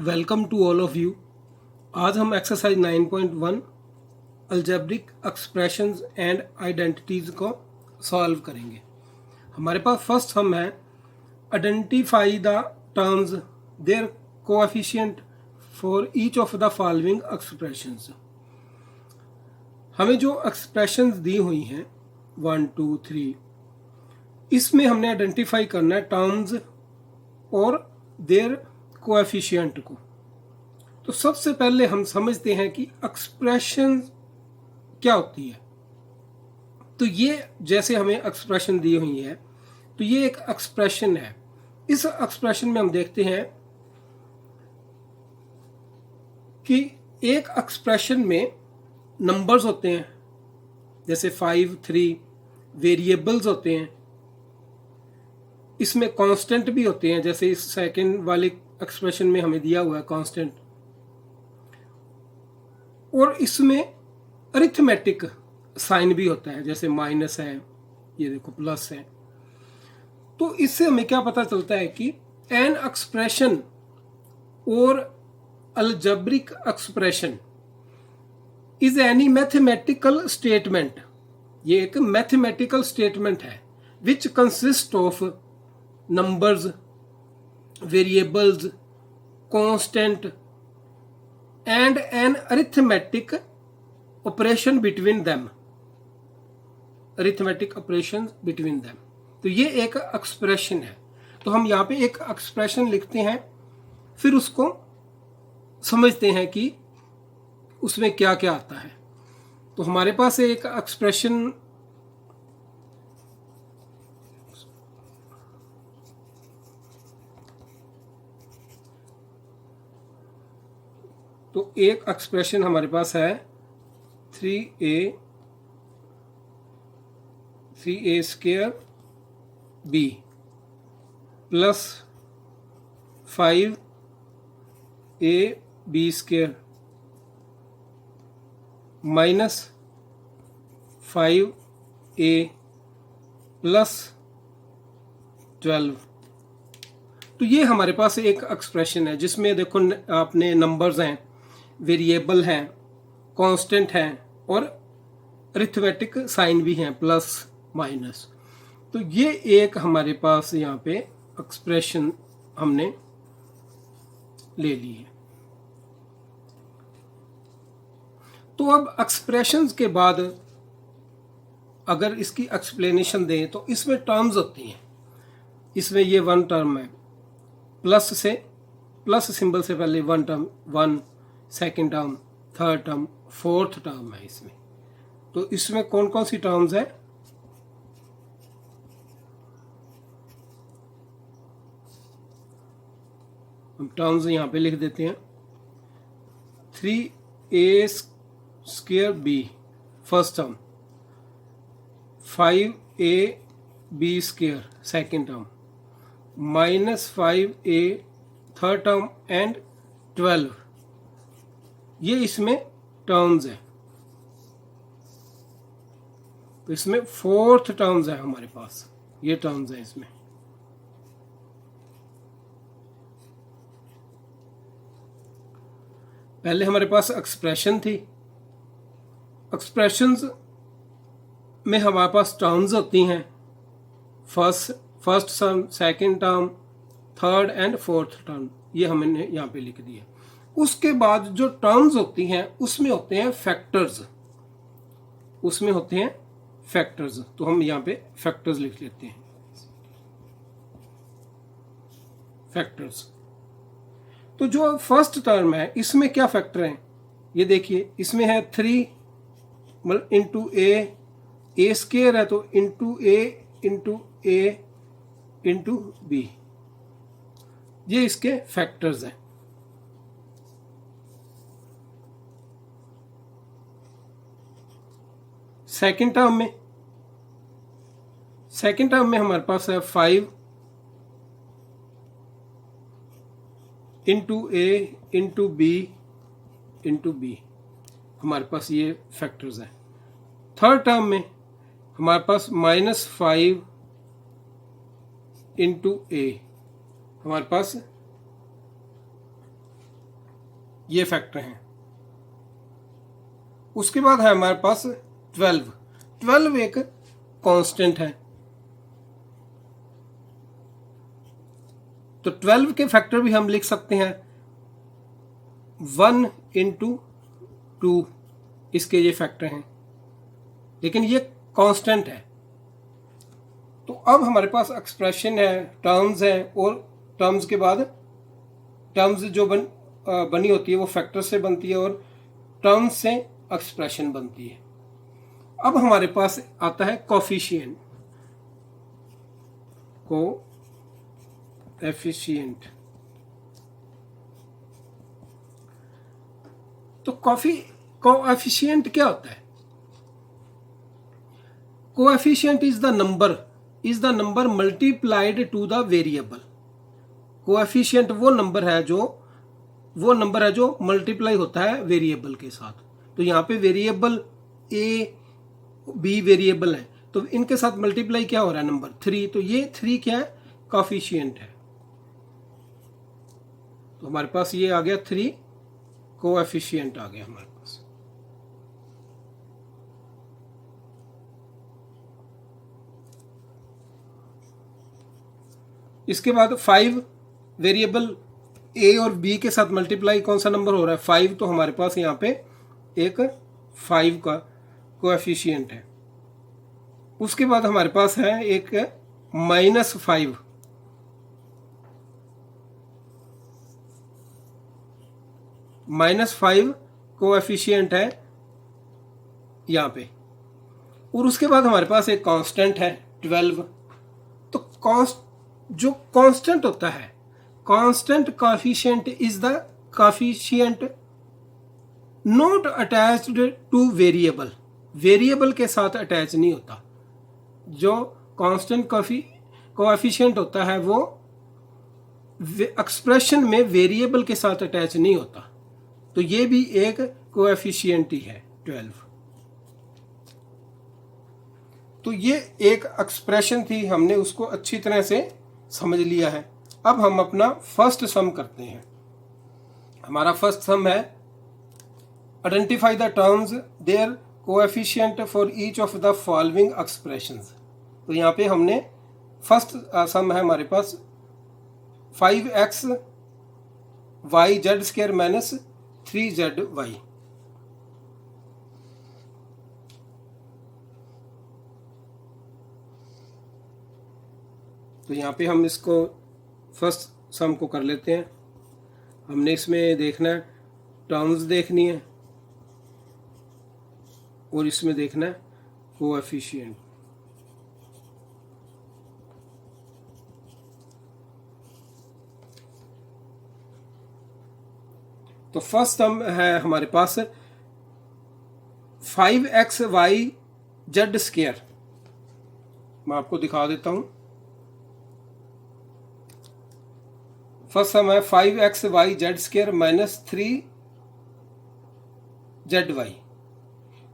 Welcome to all of you. आज हम exercise 9.1 algebraic expressions and identities को solve करेंगे। हमारे पास फर्स्ट हम है identify the terms their coefficient for each of the following expressions. हमें जो एक्सप्रेशंस दी हुई हैं 1, 2, 3, इसमें हमने आइडेंटिफाई करना है टर्म्स और देयर कोएफिशिएंट को। तो सबसे पहले हम समझते हैं कि एक्सप्रेशन क्या होती है। तो ये जैसे हमें एक्सप्रेशन दी हुई है, तो ये एक एक्सप्रेशन है। इस एक्सप्रेशन में हम देखते हैं कि एक एक्सप्रेशन में नंबर्स होते हैं, जैसे 5, 3, वेरिएबल्स होते हैं, इसमें कांस्टेंट भी होते हैं, जैसे इस सेकंड वाले एक्सप्रेशन में हमें दिया हुआ है कांस्टेंट, और इसमें अरिथमेटिक साइन भी होता है, जैसे माइनस है, ये देखो प्लस है। तो इससे हमें क्या पता चलता है कि एन एक्सप्रेशन और algebraic expression is any mathematical statement. ये एक मैथमेटिकल स्टेटमेंट है which consist of numbers, variables, constant and an arithmetic operation between them. Arithmetic operation between them. तो ये एक एक्सप्रेशन है। तो हम यहाँ पे एक एक्सप्रेशन लिखते हैं, फिर उसको समझते हैं कि उसमें क्या क्या आता है। तो हमारे पास एक एक्सप्रेशन हमारे पास है 3a square b plus 5ab square minus 5a plus 12। तो ये हमारे पास एक एक्सप्रेशन है जिसमें देखो आपने नंबर्स हैं, वेरिएबल हैं, कांस्टेंट हैं और अरिथमेटिक साइन भी हैं, प्लस माइनस। तो ये एक हमारे पास यहाँ पे एक्सप्रेशन हमने ले ली है। तो अब एक्सप्रेशंस के बाद अगर इसकी एक्सप्लेनेशन दें तो इसमें टर्म्स होती हैं। इसमें ये वन टर्म है, प्लस सिंबल से पहले one term, 1, second term, third term, fourth term है इसमें। तो इसमें कौन कौन सी टर्म्स है? हम टर्म्स यहाँ पे लिख देते हैं। 3a square b first term, 5ab square second term, minus 5a third term and 12, ये इसमें टर्म्स है। तो इसमें फोर्थ टर्म्स है हमारे पास, ये टर्म्स है इसमें। पहले हमारे पास एक्सप्रेशन थी। एक्सप्रेशंस में हमारे पास टर्म्स होती हैं, first term, second term, third and fourth term, ये हमने यहाँ पे लिख दिया। उसके बाद जो टर्म्स होती हैं उसमें होते हैं फैक्टर्स, तो हम यहाँ पे फैक्टर्स लिख लेते हैं। फैक्टर्स, तो जो फर्स्ट टर्म है इसमें क्या फैक्टर हैं ये देखिए। इसमें है 3 इंटू ए स्क्वायर है, तो इंटू ए इंटू बी, ये इसके फैक्टर्स हैं। सेकेंड टर्म में हमारे पास है 5 इंटू ए इंटू बी, हमारे पास ये फैक्टर्स हैं। थर्ड टर्म में हमारे पास माइनस 5 इंटू ए, हमारे पास ये फैक्टर हैं। उसके बाद है हमारे पास 12। 12 एक कांस्टेंट है, तो 12 के फैक्टर भी हम लिख सकते हैं 1 इंटू 2, इसके ये फैक्टर हैं, लेकिन ये कांस्टेंट है। तो अब हमारे पास एक्सप्रेशन है, टर्म्स है, और टर्म्स के बाद टर्म्स जो बनी होती है वो फैक्टर से बनती है, और टर्म्स से एक्सप्रेशन बनती है। अब हमारे पास आता है कोफिशिएंट। कोएफिशिएंट, तो कोएफिशिएंट क्या होता है? Coefficient is the number multiplied to the variable. Coefficient वो नंबर है जो मल्टीप्लाई होता है वेरिएबल के साथ। तो यहाँ पे वेरिएबल ए बी वेरिएबल है, तो इनके साथ मल्टीप्लाई क्या हो रहा है? नंबर 3। तो ये 3 क्या है? कोएफिशिएंट है। तो हमारे पास ये आ गया 3 कोएफिशिएंट आ गया हमारे पास। इसके बाद 5 वेरिएबल ए और बी के साथ मल्टीप्लाई कौन सा नंबर हो रहा है? 5। तो हमारे पास यहाँ पे एक 5 का कोएफिशिएंट है। उसके बाद हमारे पास है एक -5। -5 कोएफिशिएंट है यहाँ पे। और उसके बाद हमारे पास एक कांस्टेंट है 12। तो जो कांस्टेंट होता है, constant coefficient is the coefficient not attached two variable. Variable के साथ अटैच नहीं होता। जो कांस्टेंट कोएफिशिएंट होता है वो एक्सप्रेशन में वेरिएबल के साथ अटैच नहीं होता। तो ये भी एक कोएफिशिएंट ही है 12। तो ये एक एक्सप्रेशन थी, हमने उसको अच्छी तरह से समझ लिया है। अब हम अपना फर्स्ट सम करते हैं। हमारा फर्स्ट सम है identify the terms their coefficient for each of the following expressions. तो यहाँ पे हमने फर्स्ट सम है हमारे पास 5x y z square minus 3zy। तो यहाँ पे हम इसको फर्स्ट सम को कर लेते हैं। हमने इसमें देखना है, टर्म्स देखनी है, और इसमें देखना है कोएफिशिएंट। तो फर्स्ट सम है हमारे पास 5xy z स्क्वायर। मैं आपको दिखा देता हूं। फर्स्ट सम है 5xy z square minus 3zy।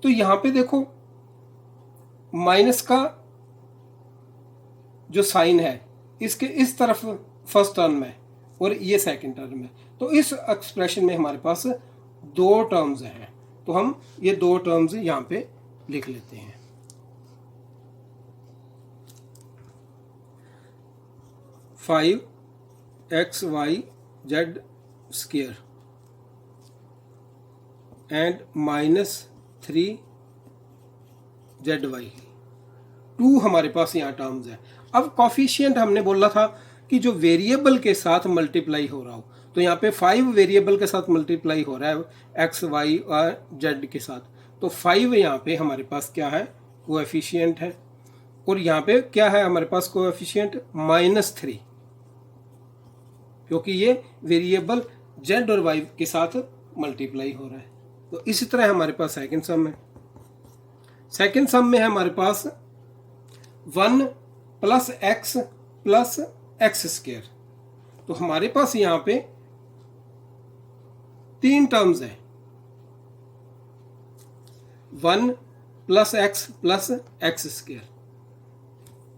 तो यहां पे देखो माइनस का जो साइन है इसके इस तरफ फर्स्ट टर्म है और ये सेकंड टर्म है। तो इस एक्सप्रेशन में हमारे पास 2 टर्म्स हैं। तो हम ये 2 टर्म्स यहां पे लिख लेते हैं। Five x y z square and -3zy। 2 हमारे पास यहाँ टर्म्स है। अब कोफिशिएंट हमने बोला था कि जो वेरिएबल के साथ मल्टीप्लाई हो रहा हो, तो यहाँ पे 5 वेरिएबल के साथ मल्टीप्लाई हो रहा है एक्स वाई और जेड के साथ। तो 5 यहाँ पे हमारे पास क्या है? कोएफिशिएंट है। और यहाँ पे क्या है हमारे पास कोएफिशिएंट? -3, क्योंकि ये वेरिएबल जेड और वाई के साथ मल्टीप्लाई हो रहा है। तो इसी तरह हमारे पास सेकंड सम है। सेकंड सम में है हमारे पास 1 + x + x स्क्वायर। तो हमारे पास यहाँ पे 3 टर्म्स है, 1 + x + x स्क्वायर।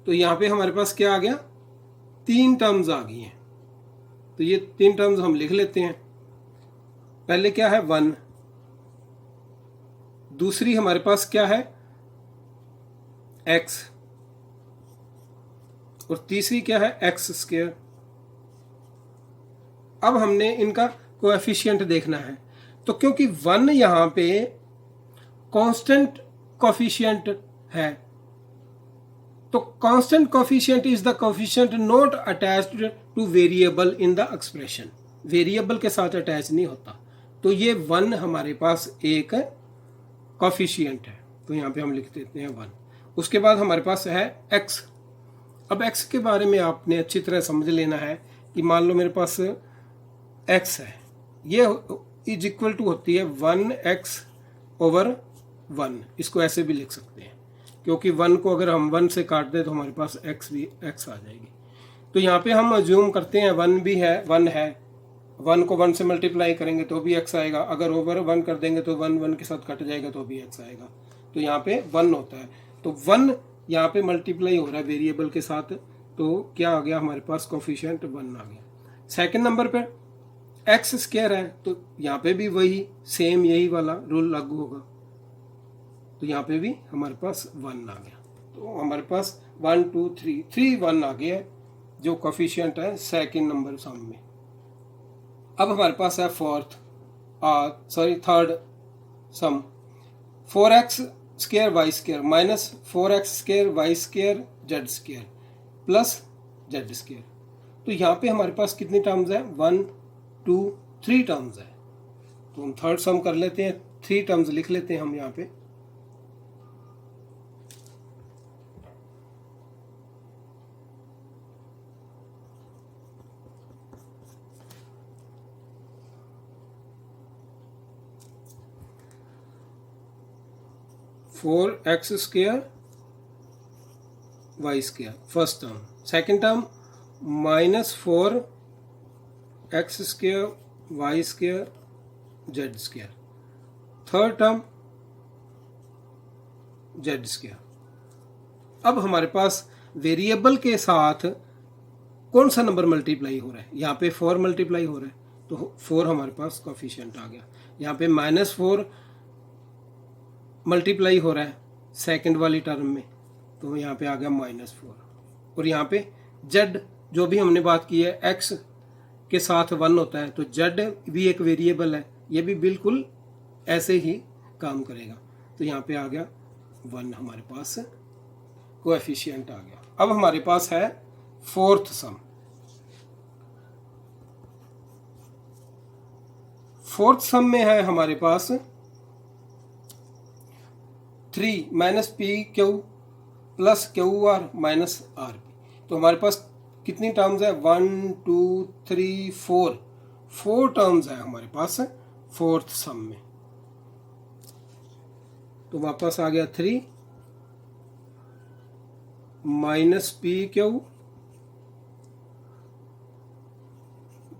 तो यहाँ पे हमारे पास क्या आ गया? 3 टर्म्स आ गई हैं। तो ये 3 टर्म्स हम लिख लेते हैं। पहले क्या है 1, दूसरी हमारे पास क्या है x, और तीसरी क्या है एक्स स्क्वायर। अब हमने इनका कोएफिशिएंट देखना है, तो क्योंकि 1 यहाँ पे कांस्टेंट कोएफिशिएंट है, तो constant coefficient is the coefficient not attached two variable in the expression, variable के साथ अटैच नहीं होता, तो ये 1 हमारे पास एक कोएफिशिएंट है, तो यहाँ पे हम लिख देते हैं 1। उसके बाद हमारे पास है x। अब x के बारे में आपने अच्छी तरह समझ लेना है कि मान लो मेरे पास x है, ये इज इक्वल टू होती है 1x/1, इसको ऐसे भी लिख सकते हैं, क्योंकि 1 को अगर हम 1 से काट दें तो हमारे पास x भी x आ जाएगी। तो यहाँ पे हम अज्यूम करते हैं 1 भी है, 1 है, 1 को 1 से मल्टीप्लाई करेंगे तो भी x आएगा, अगर ओवर 1 कर देंगे तो 1 1 के साथ कट जाएगा तो भी x आएगा, तो यहाँ पे 1 होता है। तो 1 यहाँ पे मल्टीप्लाई हो रहा है वेरिएबल के साथ, तो क्या आ गया हमारे पास कोएफिशिएंट 1 आ गया। सेकंड नंबर पे एक्स स्क्वायर है, तो यहाँ पे भी वही सेम यही वाला रूल लागू होगा, तो यहाँ पे भी हमारे पास 1 आ गया, तो हमारे पास 1 2 3 1 आ गया जो कोएफिशिएंट है सेकंड नंबर सम में। अब हमारे पास है third sum, 4x square y square minus 4x square y square z square plus z square. तो यहाँ पे हमारे पास कितनी टर्म्स है 1 2 3 टर्म्स है, तो हम थर्ड सम कर लेते हैं, 3 टर्म्स लिख लेते हैं हम यहाँ पे। Four x square y square first term, second term minus 4x square y square z square, third term z square. अब हमारे पास वेरिएबल के साथ कौन सा नंबर मल्टीप्लाई हो रहा है, यहाँ पे 4 मल्टीप्लाई हो रहा है, तो 4 हमारे पास कोएफिशिएंट आ गया। यहाँ पे -4 मल्टीप्लाई हो रहा है सेकंड वाली टर्म में, तो यहाँ पे आ गया -4, और यहाँ पे z जो भी हमने बात की है x के साथ 1 होता है, तो z भी एक वेरिएबल है, ये भी बिल्कुल ऐसे ही काम करेगा, तो यहाँ पे आ गया 1 हमारे पास कोएफिशिएंट आ गया। अब हमारे पास है फोर्थ सम, फोर्थ सम में है हमारे पास 3 minus P Q plus Q R minus R P, तो हमारे पास कितनी टर्म्स है 1 2 3 4 टर्म्स है हमारे पास फोर्थ सम में। तो वापस आ गया 3 minus P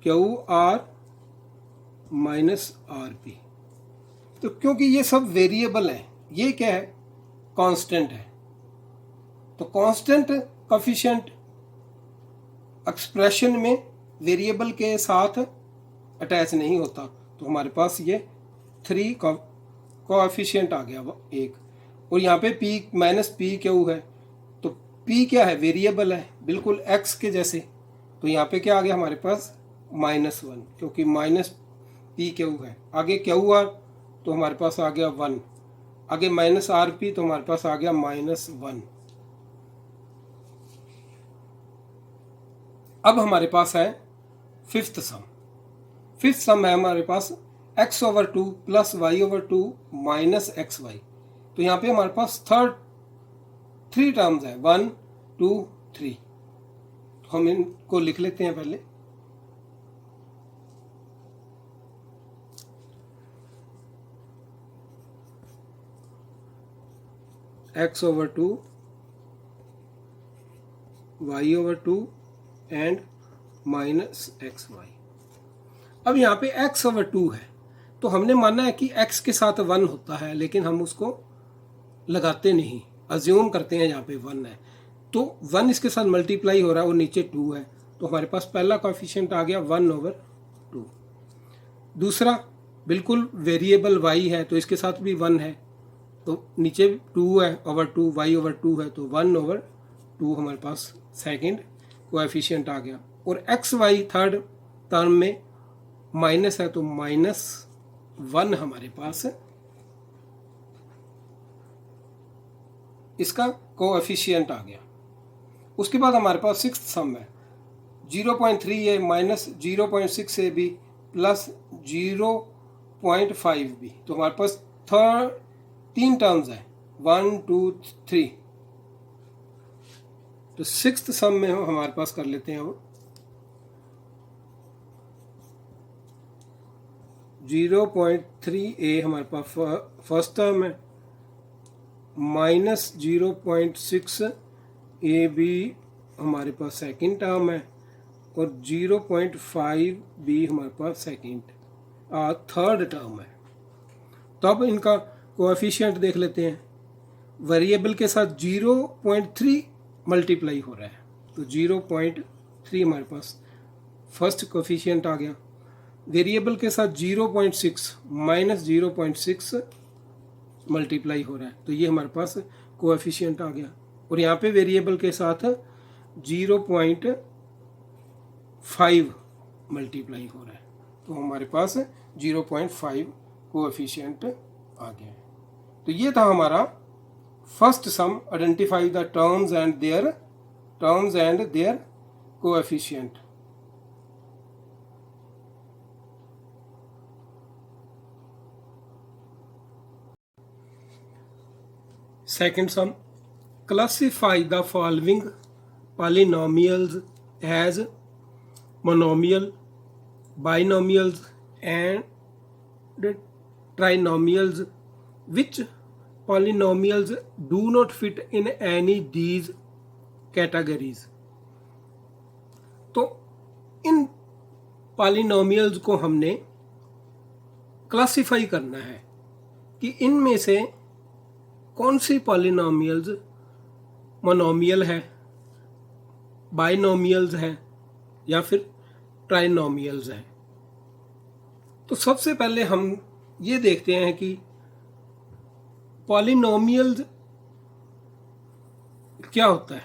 Q R minus R P. तो क्योंकि ये सब वेरिएबल है, ये क्या है कांस्टेंट है, तो कांस्टेंट कोएफिशिएंट एक्सप्रेशन में वेरिएबल के साथ अटैच नहीं होता, तो हमारे पास ये 3 कोएफिशिएंट आ गया एक, और यहाँ पे p माइनस पी क्यू है, तो p क्या है वेरिएबल है बिल्कुल x के जैसे, तो यहाँ पे क्या आ गया हमारे पास -1, क्योंकि माइनस पी क्यू है। आगे क्यू आर तो हमारे पास आ गया 1, आगे माइनस आर पी तो हमारे पास आ गया -1। अब हमारे पास है फिफ्थ सम, फिफ्थ सम है हमारे पास x/2 plus y/2 minus xy, तो यहाँ पे हमारे पास 3 टर्म्स है 1 2 3, तो हम इनको लिख लेते हैं पहले। x/2 y/2 and minus xy। अब यहाँ पे x/2 है, तो हमने माना है कि x के साथ 1 होता है, लेकिन हम उसको लगाते नहीं, अज्यूम करते हैं यहाँ पे 1 है, तो 1 इसके साथ मल्टीप्लाई हो रहा है और नीचे 2 है, तो हमारे पास पहला कोएफिशिएंट आ गया 1/2। दूसरा बिल्कुल वेरिएबल y है तो इसके साथ भी 1 है, तो नीचे 2 है ओवर 2, y ओवर 2 है तो 1 ओवर 2 हमारे पास सेकंड कोएफिशिएंट आ गया। और एक्स वाई थर्ड टर्म में माइनस है तो -1 हमारे पास इसका कोएफिशिएंट आ गया। उसके बाद हमारे पास सिक्स्थ सम है 0.3a minus 0.6ab plus 0.5b, तो हमारे पास 3 टर्म्स है 1 2 3। तो सिक्स्थ सम में हमारे पास कर लेते हैं वो 0.3a हमारे पास फर्स्ट टर्म है माइनस 0.6ab हमारे पास सेकंड टर्म है और 0.5b हमारे पास सेकंड थर्ड टर्म है। तो अब इनका कोएफिशिएंट देख लेते हैं। वेरिएबल के साथ 0.3 मल्टीप्लाई हो रहा है तो 0.3 हमारे पास फर्स्ट कोएफिशिएंट आ गया। वेरिएबल के साथ 0.6 माइनस 0.6 मल्टीप्लाई हो रहा है तो ये हमारे पास कोएफिशिएंट आ गया। और यहाँ पे वेरिएबल के साथ 0.5 मल्टीप्लाई हो रहा है तो हमारे पास 0.5 कोएफिशिएंट आ गया है। तो ये था हमारा first sum, identify the terms and their coefficient. Second sum, classify the following polynomials as monomial, binomials and trinomials. Which polynomials do not fit in any these categories? तो इन पॉलिनोमियल्स को हमने क्लासिफाई करना है कि इनमें से कौन सी पॉलिनोमियल्स मोनोमियल है, बाइनोमियल्स है या फिर ट्राइनोमियल्स है। तो सबसे पहले हम ये देखते हैं कि पॉलिनोमियल्स क्या होता है,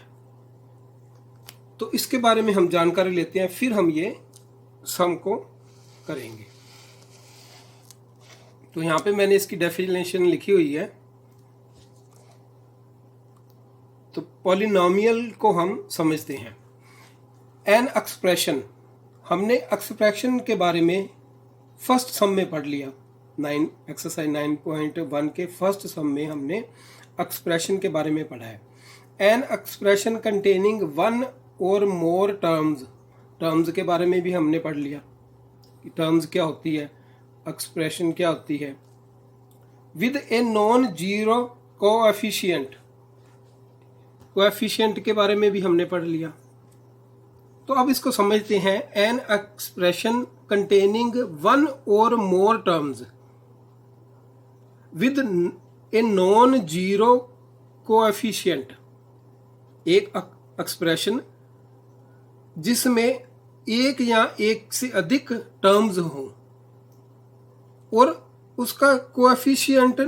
तो इसके बारे में हम जानकारी लेते हैं, फिर हम ये सम को करेंगे। तो यहाँ पे मैंने इसकी डेफिनेशन लिखी हुई है। तो पॉलिनोमियल को हम समझते हैं। एन एक्सप्रेशन, हमने एक्सप्रेशन के बारे में फर्स्ट सम में पढ़ लिया। एक्सरसाइज 9.1 के फर्स्ट सम में हमने एक्सप्रेशन के बारे में पढ़ा है। एन एक्सप्रेशन कंटेनिंग वन और मोर टर्म्स के बारे में भी हमने पढ़ लिया कि टर्म्स क्या होती है, एक्सप्रेशन क्या होती है। With a non zero coefficient के बारे में भी हमने पढ़ लिया। तो अब इसको समझते हैं। एन एक्सप्रेशन कंटेनिंग वन और मोर terms with a non zero coefficient, एक एक्सप्रेशन जिसमें एक या एक से अधिक टर्म्स हों और उसका कोएफिशिएंट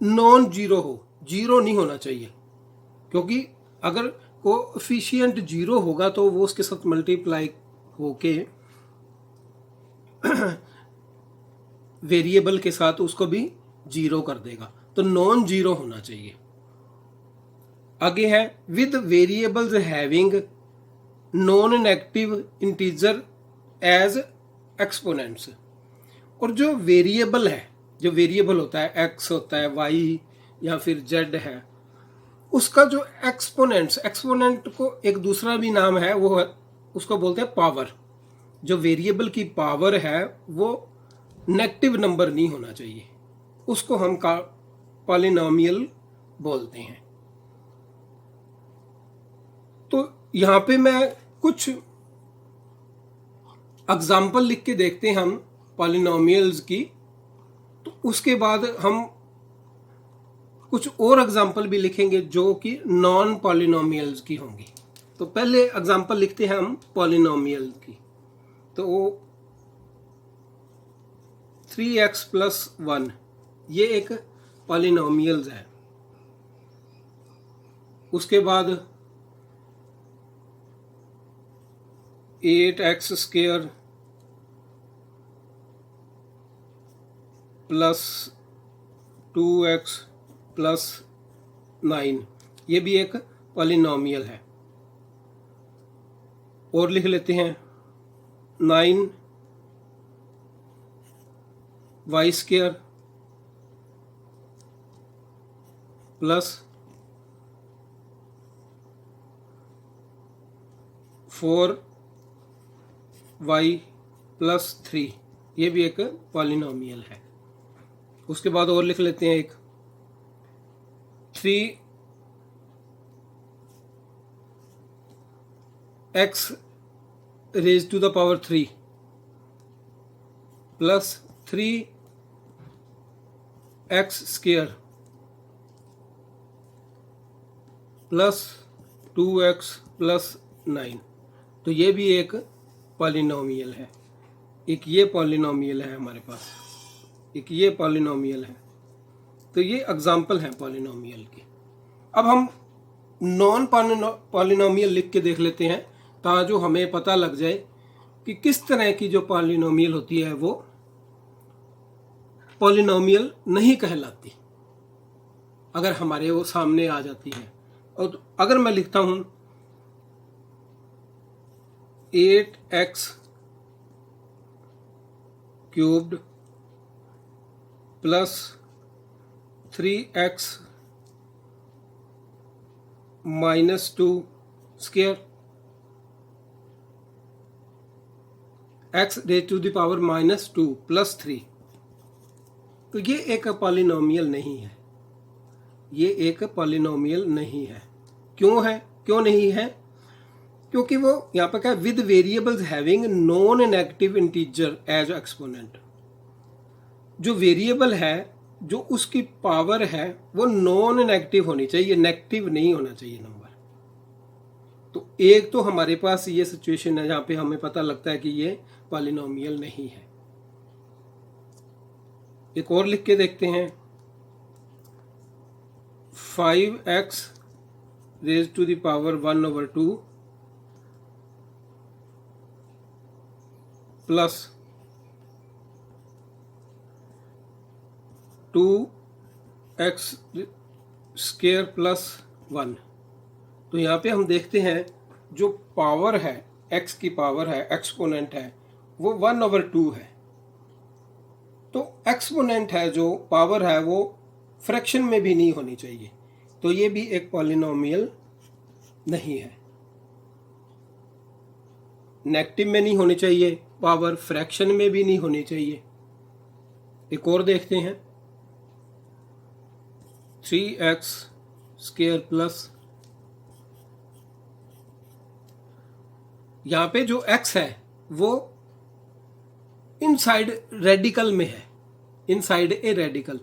नॉन जीरो हो, जीरो नहीं होना चाहिए, क्योंकि अगर कोएफिशिएंट जीरो होगा तो वो उसके साथ मल्टीप्लाई होके वेरिएबल के साथ उसको भी जीरो कर देगा, तो नॉन जीरो होना चाहिए। आगे है with variables having non negative integer as exponents. और जो वेरिएबल है, जो वेरिएबल होता है, एक्स होता है, वाई या फिर जेड है, उसका जो एक्सपोनेंट को एक दूसरा भी नाम है, वो है, उसको बोलते हैं पावर। जो वेरिएबल की पावर है वो नेगेटिव नंबर नहीं होना चाहिए, उसको हम पॉलिनोमियल बोलते हैं। तो यहाँ पे मैं कुछ एग्जाम्पल लिख के देखते हैं हम पॉलिनोमियल्स की, तो उसके बाद हम कुछ और एग्जाम्पल भी लिखेंगे जो कि नॉन पॉलिनोमियल्स की होंगी। तो पहले एग्जाम्पल लिखते हैं हम पॉलिनोमियल की। तो 3x प्लस 1 ये एक पॉलिनोमियल्स है। उसके बाद 8x square plus 2x plus 9 ये भी एक पॉलिनोमियल है। और लिख लेते हैं 9y square plus 4y plus 3 ये भी एक पॉलिनोमियल है। उसके बाद और लिख लेते हैं एक 3x raise to the power 3 plus 3x square plus 2x plus 9 तो ये भी एक पॉलिनोमियल है। एक ये पॉलिनोमियल है हमारे पास, एक ये पॉलिनोमियल है। तो ये एग्जाम्पल हैं पॉलिनोमियल के। अब हम नॉन पॉलिनोमियल लिख के देख लेते हैं ताकि जो हमें पता लग जाए कि किस तरह की जो पॉलिनोमियल होती है वो पॉलिनोमियल नहीं कहलाती अगर हमारे वो सामने आ जाती है। और अगर मैं लिखता हूं 8x cubed plus 3x minus 2 square x raise to the power minus 2 plus 3 तो ये एक पॉलिनोमियल नहीं है। ये एक पॉलिनोमियल नहीं है। क्यों है, क्यों नहीं है? क्योंकि वो यहाँ पर क्या है, with variables having non negative integer as exponent. जो वेरिएबल है, जो उसकी पावर है, वो नॉन नेगेटिव होनी चाहिए, नेगेटिव नहीं होना चाहिए नंबर। तो एक तो हमारे पास ये सिचुएशन है जहाँ पे हमें पता लगता है कि ये पॉलिनोमियल नहीं है। एक और लिख के देखते हैं 5x raise to the power 1/2 plus 2x square plus 1। तो यहाँ पे हम देखते हैं जो पावर है, x की पावर है, एक्सपोनेंट है, वो 1/2 है। तो एक्सपोनेंट है, जो पावर है वो फ्रैक्शन में भी नहीं होनी चाहिए। तो ये भी एक पॉलिनोमियल नहीं है। नेगेटिव में नहीं होनी चाहिए पावर, फ्रैक्शन में भी नहीं होनी चाहिए। एक और देखते हैं 3x स्क्वायर प्लस, यहां पे जो x है वो इनसाइड रेडिकल में है, inside a radical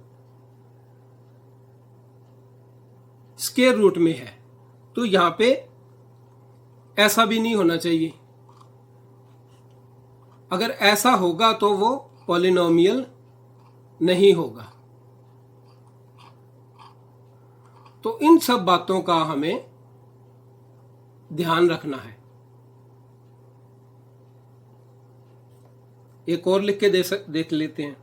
square root में है। तो यहां पे ऐसा भी नहीं होना चाहिए। अगर ऐसा होगा तो वो पॉलिनोमियल नहीं होगा। तो इन सब बातों का हमें ध्यान रखना है। एक और लिख के देख लेते हैं।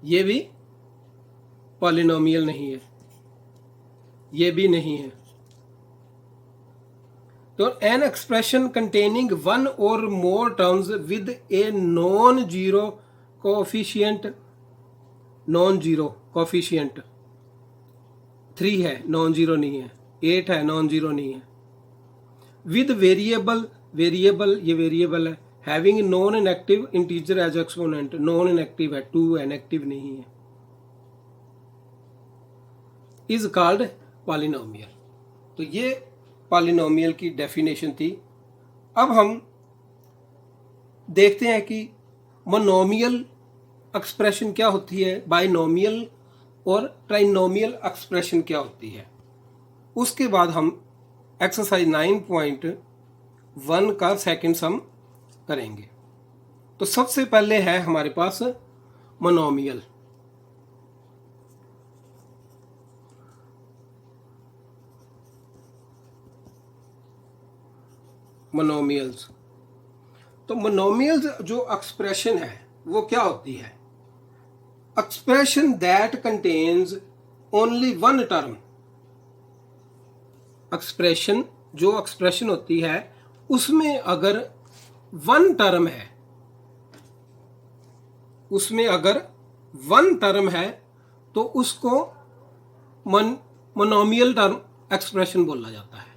ये भी पॉलिनोमियल नहीं है, ये भी नहीं है। तो एन एक्सप्रेशन कंटेनिंग वन और मोर terms with a non zero coefficient, non zero coefficient 3 है, नॉन जीरो नहीं है, 8 है, नॉन जीरो नहीं है, विद वेरिएबल, वेरिएबल ये वेरिएबल है, having non negative integer as exponent, non negative है, 2 है, नेगेटिव नहीं है, इज कॉल्ड पॉलिनोमियल। तो ये पॉलिनोमियल की डेफिनेशन थी। अब हम देखते हैं कि मोनोमियल एक्सप्रेशन क्या होती है, बाइनोमियल और ट्राइनोमियल एक्सप्रेशन क्या होती है। उसके बाद हम एक्सरसाइज 9.1 का सेकंड सम करेंगे। तो सबसे पहले है हमारे पास मोनोमियल। मोनोमियल्स, तो मोनोमियल्स जो एक्सप्रेशन है वो क्या होती है? Expression that contains only one term. Expression, जो एक्सप्रेशन होती है उसमें अगर वन टर्म है, उसमें अगर वन टर्म है तो उसको मोनोमियल टर्म एक्सप्रेशन बोला जाता है।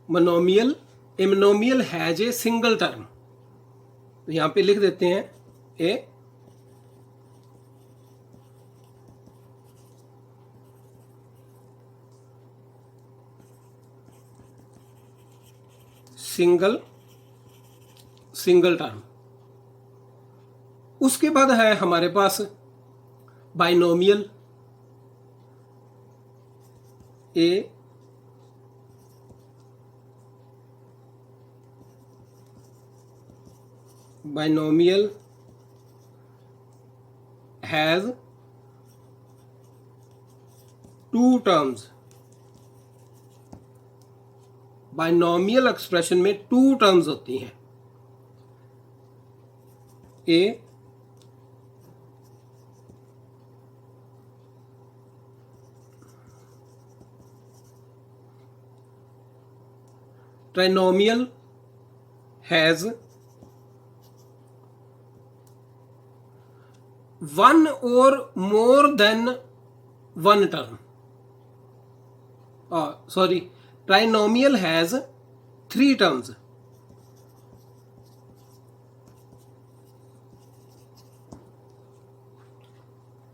Monomial, a monomial has a single term. तो यहां पे लिख देते हैं ए सिंगल टर्म। उसके बाद है हमारे पास binomial. A binomial has two terms. Binomial expression में टू टर्म्स होती हैं। ए ट्राइनोमियल हैज वन और more than one term. Sorry, trinomial has three terms.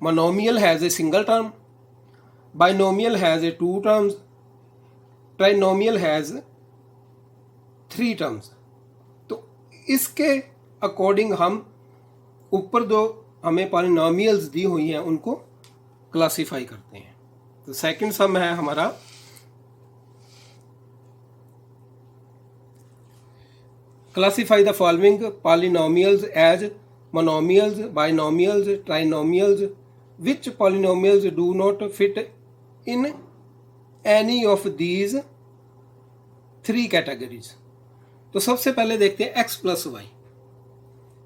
Monomial has a single term, binomial has a two terms, trinomial has three terms. तो इसके according हम ऊपर जो हमें पॉलिनोमियल्स दी हुई हैं उनको क्लासिफाई करते हैं। तो सेकंड सम है हमारा classify the following polynomials as monomials, binomials, trinomials, which polynomials do not fit in any of these three categories. तो सबसे पहले देखते हैं x plus y.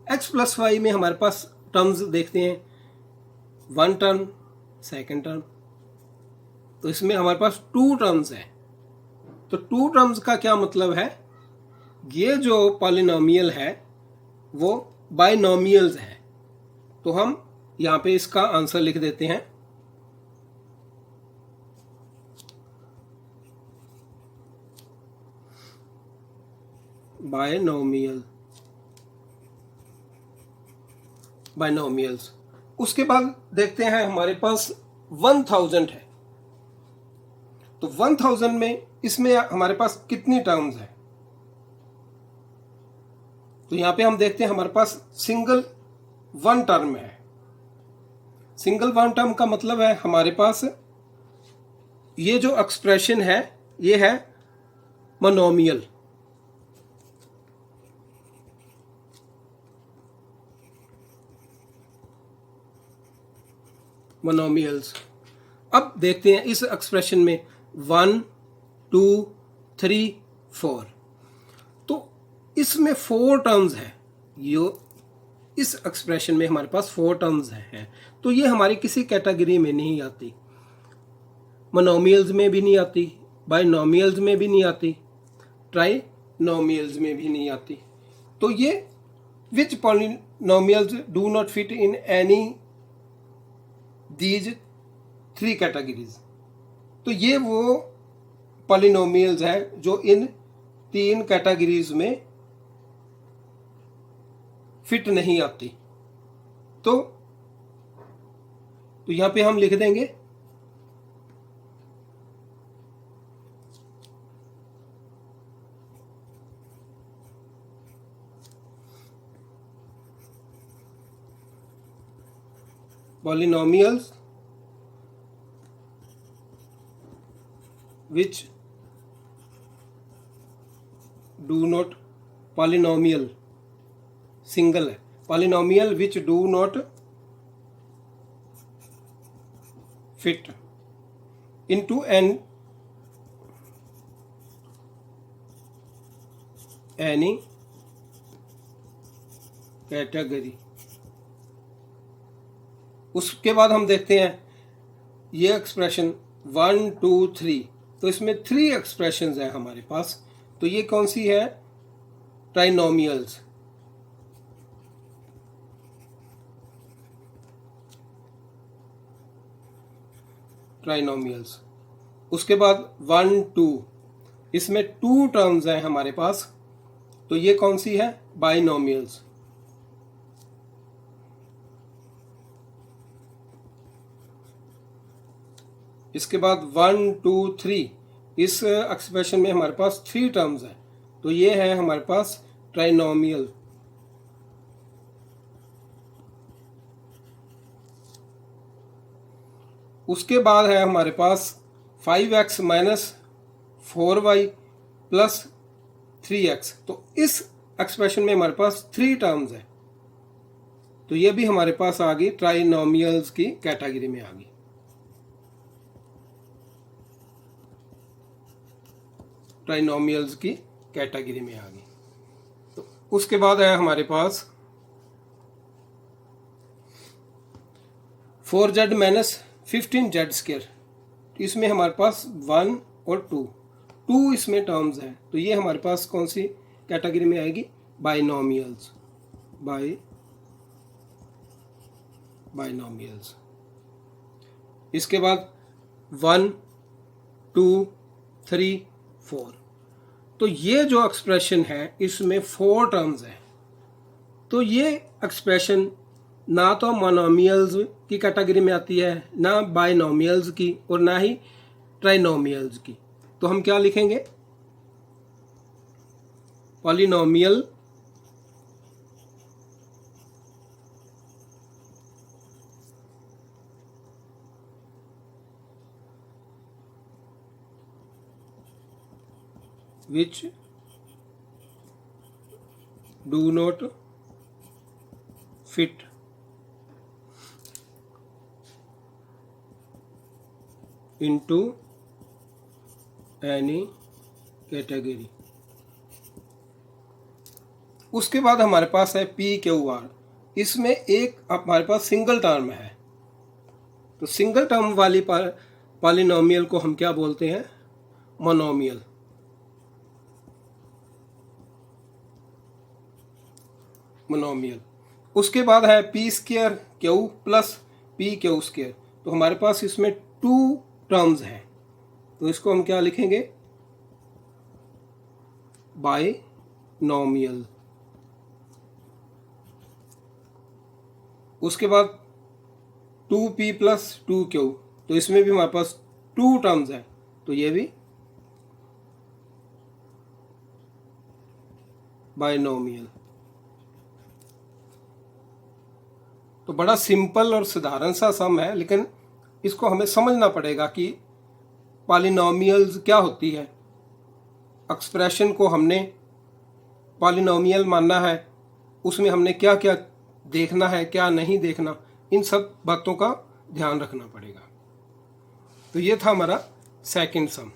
X plus y में हमारे पास टर्म्स देखते हैं, वन टर्म, सेकंड टर्म। तो इसमें हमारे पास टू टर्म्स हैं। तो टू टर्म्स का क्या मतलब है? ये जो पॉलिनोमियल है वो बाइनोमियल्स है। तो हम यहां पे इसका आंसर लिख देते हैं बाइनोमियल्स। उसके बाद देखते हैं हमारे पास 1000 है। तो 1000 में इसमें हमारे पास कितनी टर्म्स है? तो यहां पे हम देखते हैं हमारे पास सिंगल वन टर्म है। सिंगल वन टर्म का मतलब है हमारे पास ये जो एक्सप्रेशन है ये है मोनोमियल। मोनोमियल्स। अब देखते हैं इस एक्सप्रेशन में 1, 2, 3, 4। तो इसमें 4 टर्म्स है। ये इस एक्सप्रेशन में हमारे पास 4 टर्म्स हैं। तो ये हमारी किसी कैटेगरी में नहीं आती, मोनोमियल्स में भी नहीं आती, बाइनोमियल्स में भी नहीं आती, ट्राइनोमियल्स में भी नहीं आती। तो ये which polynomials do not fit in any these three categories. तो ये वो पॉलिनोमियल्स हैं जो इन 3 कैटेगरीज में फिट नहीं आती। तो यहां पे हम लिख देंगे polynomials which do not polynomial single है, polynomial which do not fit into any category. उसके बाद हम देखते हैं ये एक्सप्रेशन 1 2 3, तो इसमें 3 एक्सप्रेशंस हैं हमारे पास। तो ये कौन सी है? ट्राइनोमियल्स। ट्राइनोमियल्स। उसके बाद 1 2, इसमें 2 टर्म्स हैं हमारे पास, तो ये कौन सी है? बाइनोमियल्स। इसके बाद 1 2 3, इस एक्सप्रेशन में हमारे पास 3 टर्म्स हैं, तो ये है हमारे पास ट्राइनोमियल। उसके बाद है हमारे पास 5x minus 4y plus 3x, तो इस एक्सप्रेशन में हमारे पास 3 टर्म्स है, तो ये भी हमारे पास आ गई ट्राइनोमियल्स की कैटेगरी में आ गई। ट्राइनोमियल्स की कैटेगरी में आ गई। तो उसके बाद है हमारे पास 4z माइनस 15z स्क्वायर, इसमें हमारे पास 1 और 2 इसमें टर्म्स हैं, तो ये हमारे पास कौन सी कैटेगरी में आएगी? बाइनोमियल्स। बाइनोमियल्स। इसके बाद 1 2 3 4, तो ये जो एक्सप्रेशन है इसमें 4 टर्म्स हैं, तो ये एक्सप्रेशन ना तो मोनोमियल्स की कैटेगरी में आती है, ना बाइनोमियल्स की, और ना ही ट्राइनोमियल्स की। तो हम क्या लिखेंगे? Polynomial which do not fit into any category। उसके बाद हमारे पास है PQR, इसमें एक हमारे पास सिंगल टर्म है, तो सिंगल टर्म वाली पॉलिनोमियल को हम क्या बोलते हैं? मोनोमियल। मोनोमियल। उसके बाद है P square Q plus P Q square, तो हमारे पास इसमें 2 टर्म्स हैं, तो इसको हम क्या लिखेंगे? बाइनोमियल। उसके बाद 2p प्लस 2q, तो इसमें भी हमारे पास 2 टर्म्स हैं, तो ये भी बाइनोमियल। तो बड़ा सिंपल और साधारण सा सम है, लेकिन इसको हमें समझना पड़ेगा कि पॉलिनोमियल्स क्या होती है। एक्सप्रेशन को हमने पॉलिनोमियल मानना है, उसमें हमने क्या क्या देखना है, क्या नहीं देखना, इन सब बातों का ध्यान रखना पड़ेगा। तो ये था हमारा सेकंड सम।